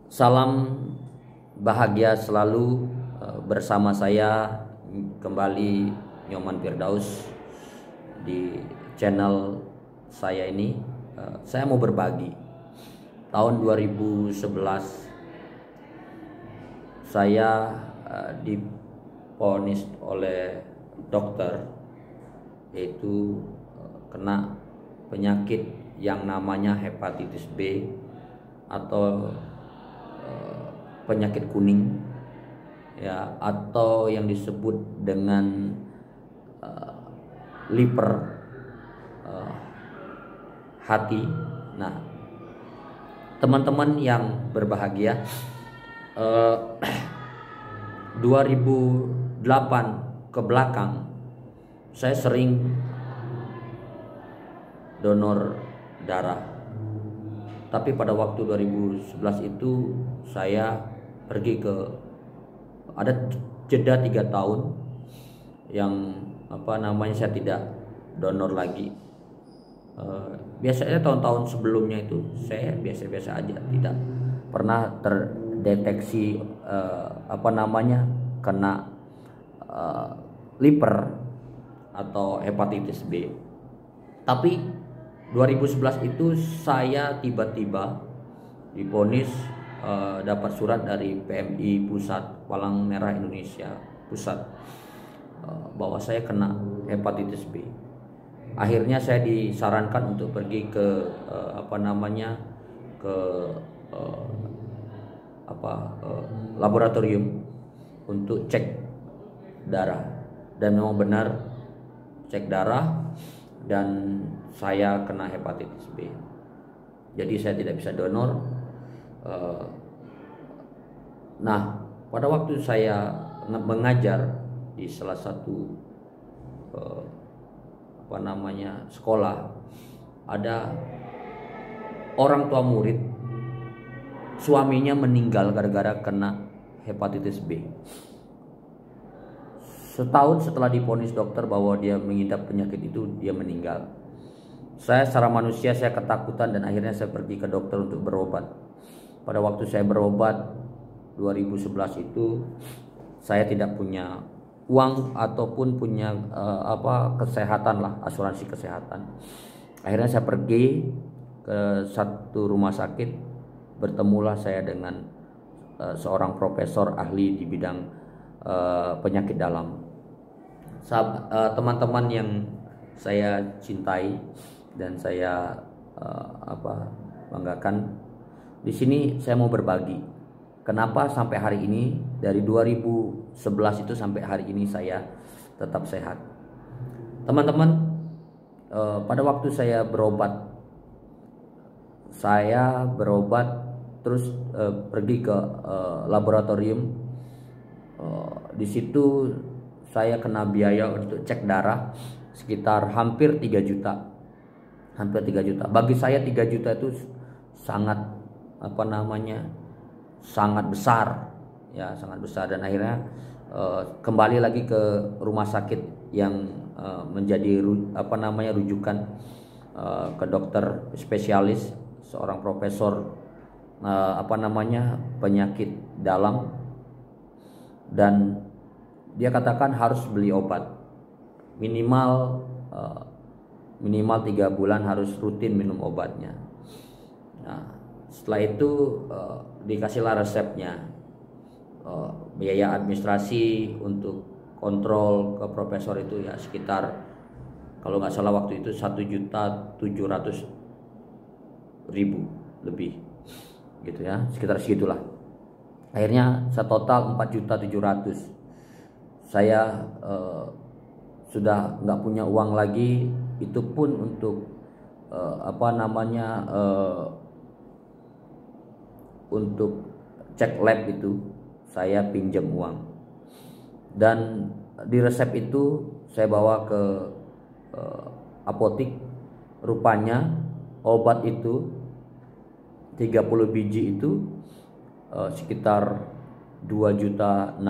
Salam bahagia selalu bersama saya kembali Nyoman Firdaus di channel saya ini. Saya mau berbagi. Tahun 2011 saya divonis oleh dokter yaitu kena penyakit yang namanya hepatitis B atau penyakit kuning ya, atau yang disebut dengan liver hati. Nah, teman-teman yang berbahagia, 2008 ke belakang saya sering donor darah. Tapi pada waktu 2011 itu saya pergi ke, ada jeda 3 tahun yang saya tidak donor lagi. Biasanya tahun-tahun sebelumnya itu saya biasa-biasa aja, tidak pernah terdeteksi kena liver atau hepatitis B. Tapi 2011 itu saya tiba-tiba divonis dapat surat dari PMI Pusat, Palang Merah Indonesia Pusat, bahwa saya kena hepatitis B. Akhirnya saya disarankan untuk pergi ke laboratorium untuk cek darah, dan memang benar cek darah dan saya kena hepatitis B. Jadi saya tidak bisa donor. Nah, pada waktu saya mengajar di salah satu sekolah, ada orang tua murid, suaminya meninggal gara-gara kena hepatitis B. Setahun setelah divonis dokter bahwa dia mengidap penyakit itu, dia meninggal. Saya secara manusia saya ketakutan dan akhirnya saya pergi ke dokter untuk berobat. Pada waktu saya berobat 2011 itu saya tidak punya uang ataupun punya kesehatan lah, asuransi kesehatan. Akhirnya saya pergi ke satu rumah sakit, bertemulah saya dengan seorang profesor ahli di bidang penyakit dalam. Teman-teman yang saya cintai dan saya banggakan, di sini saya mau berbagi kenapa sampai hari ini, dari 2011 itu sampai hari ini saya tetap sehat. Teman-teman, pada waktu saya berobat terus pergi ke laboratorium. Di situ saya kena biaya untuk cek darah sekitar hampir 3 juta. Bagi saya 3 juta itu sangat sangat besar ya, sangat besar. Dan akhirnya kembali lagi ke rumah sakit yang menjadi rujukan ke dokter spesialis, seorang profesor penyakit dalam, dan dia katakan harus beli obat minimal 3 bulan, harus rutin minum obatnya. Nah, setelah itu dikasihlah resepnya. Biaya administrasi untuk kontrol ke profesor itu ya sekitar, kalau nggak salah waktu itu 1.700.000 lebih gitu ya, sekitar segitulah. Akhirnya setotal 4.700.000. Saya sudah nggak punya uang lagi, itu pun untuk untuk cek lab itu saya pinjam uang. Dan di resep itu saya bawa ke apotik. Rupanya obat itu 30 biji itu sekitar 2.600.000.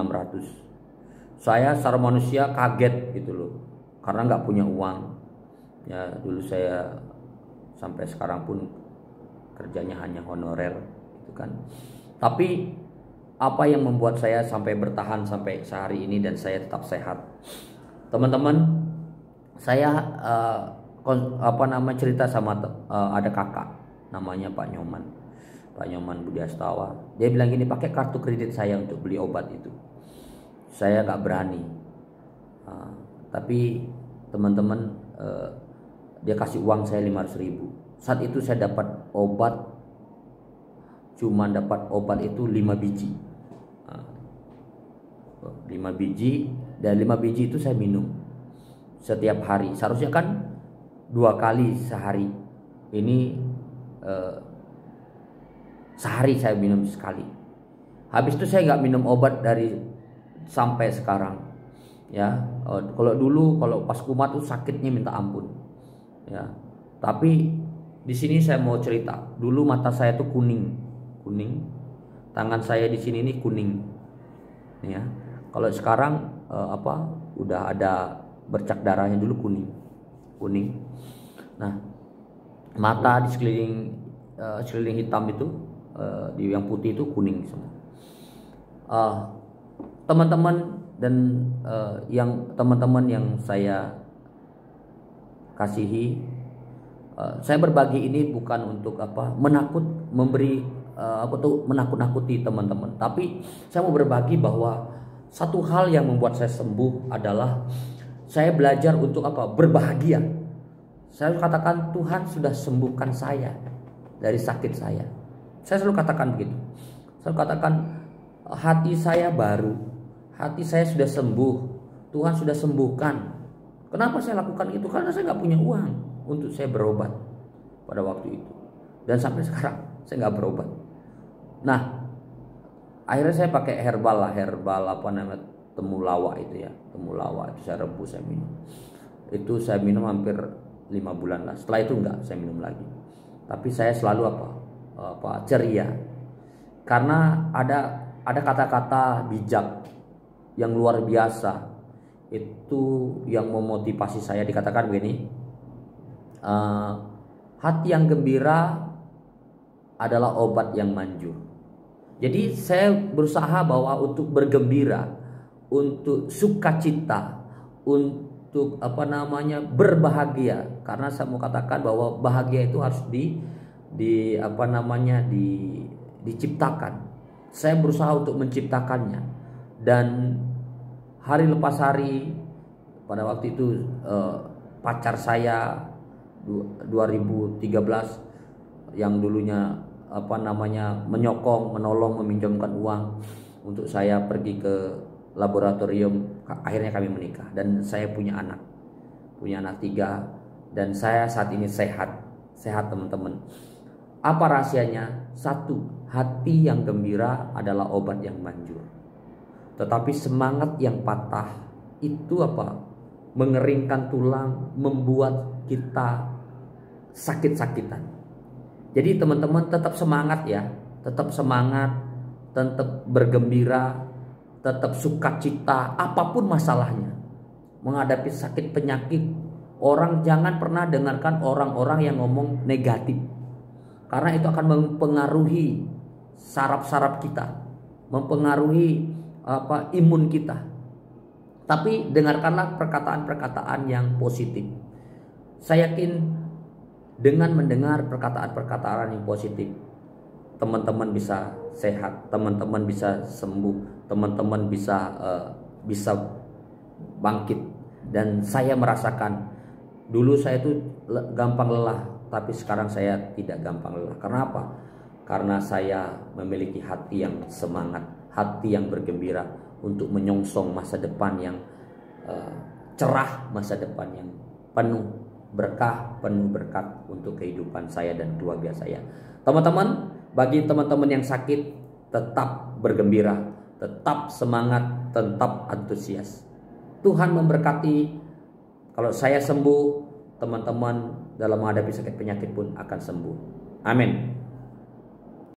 Saya secara manusia kaget gitu loh, karena nggak punya uang ya. Dulu saya sampai sekarang pun kerjanya hanya honorer gitu kan. Tapi apa yang membuat saya sampai bertahan sampai sehari ini dan saya tetap sehat? Teman-teman, saya cerita sama ada kakak namanya Pak Nyoman. Pak Nyoman Budi Astawa. Dia bilang gini, pakai kartu kredit saya untuk beli obat itu. Saya nggak berani. Tapi teman-teman, dia kasih uang saya 500.000. Saat itu saya dapat obat, cuma dapat obat itu 5 biji. 5 biji, dan 5 biji itu saya minum setiap hari. Seharusnya kan 2 kali sehari. Ini sehari saya minum sekali. Habis itu saya nggak minum obat dari sampai sekarang. Ya, kalau dulu kalau pas kumat tuh sakitnya minta ampun. Ya, tapi di sini saya mau cerita. Dulu mata saya tuh kuning, tangan saya di sini ini kuning. Ya, kalau sekarang udah ada bercak darahnya, dulu kuning. Nah, mata di sekeliling hitam itu, di yang putih itu kuning semua. Teman-teman dan teman-teman yang saya kasihi, saya berbagi ini bukan untuk menakut-nakuti teman-teman, tapi saya mau berbagi bahwa satu hal yang membuat saya sembuh adalah saya belajar untuk berbahagia. Saya katakan Tuhan sudah sembuhkan saya dari sakit saya. Saya selalu katakan begitu. Saya katakan hati saya baru, hati saya sudah sembuh, Tuhan sudah sembuhkan. Kenapa saya lakukan itu? Karena saya nggak punya uang untuk saya berobat pada waktu itu, dan sampai sekarang saya nggak berobat. Nah, akhirnya saya pakai herbal temulawak itu ya, temulawak itu saya rebus, saya minum. Itu saya minum hampir 5 bulan lah. Setelah itu enggak saya minum lagi. Tapi saya selalu ceria, karena ada kata-kata bijak yang luar biasa itu yang memotivasi saya. Dikatakan begini, hati yang gembira adalah obat yang manjur. Jadi saya berusaha bahwa untuk bergembira, untuk sukacita, untuk berbahagia, karena saya mau katakan bahwa bahagia itu harus diciptakan. Saya berusaha untuk menciptakannya, dan hari lepas hari, pada waktu itu pacar saya 2013 yang dulunya menyokong, menolong, meminjamkan uang untuk saya pergi ke laboratorium, akhirnya kami menikah dan saya punya anak 3, dan saya saat ini sehat teman-teman. Apa rahasianya? 1, hati yang gembira adalah obat yang manjur. Tetapi semangat yang patah itu mengeringkan tulang, membuat kita sakit-sakitan. Jadi teman-teman tetap semangat ya, tetap semangat, tetap bergembira, tetap sukacita apapun masalahnya. Menghadapi sakit penyakit, orang jangan pernah dengarkan orang-orang yang ngomong negatif, karena itu akan mempengaruhi saraf-saraf kita, mempengaruhi imun kita. Tapi dengarkanlah perkataan-perkataan yang positif. Saya yakin dengan mendengar perkataan-perkataan yang positif, teman-teman bisa sehat, teman-teman bisa sembuh, teman-teman bisa bangkit. Dan saya merasakan dulu saya itu gampang lelah, tapi sekarang saya tidak gampang lelah. Karena apa? Karena saya memiliki hati yang semangat, hati yang bergembira untuk menyongsong masa depan yang cerah, masa depan yang penuh berkah, penuh berkat untuk kehidupan saya dan keluarga saya. Teman-teman, bagi teman-teman yang sakit, tetap bergembira, tetap semangat, tetap antusias. Tuhan memberkati. Kalau saya sembuh, teman-teman dalam menghadapi sakit penyakit pun akan sembuh. Amin.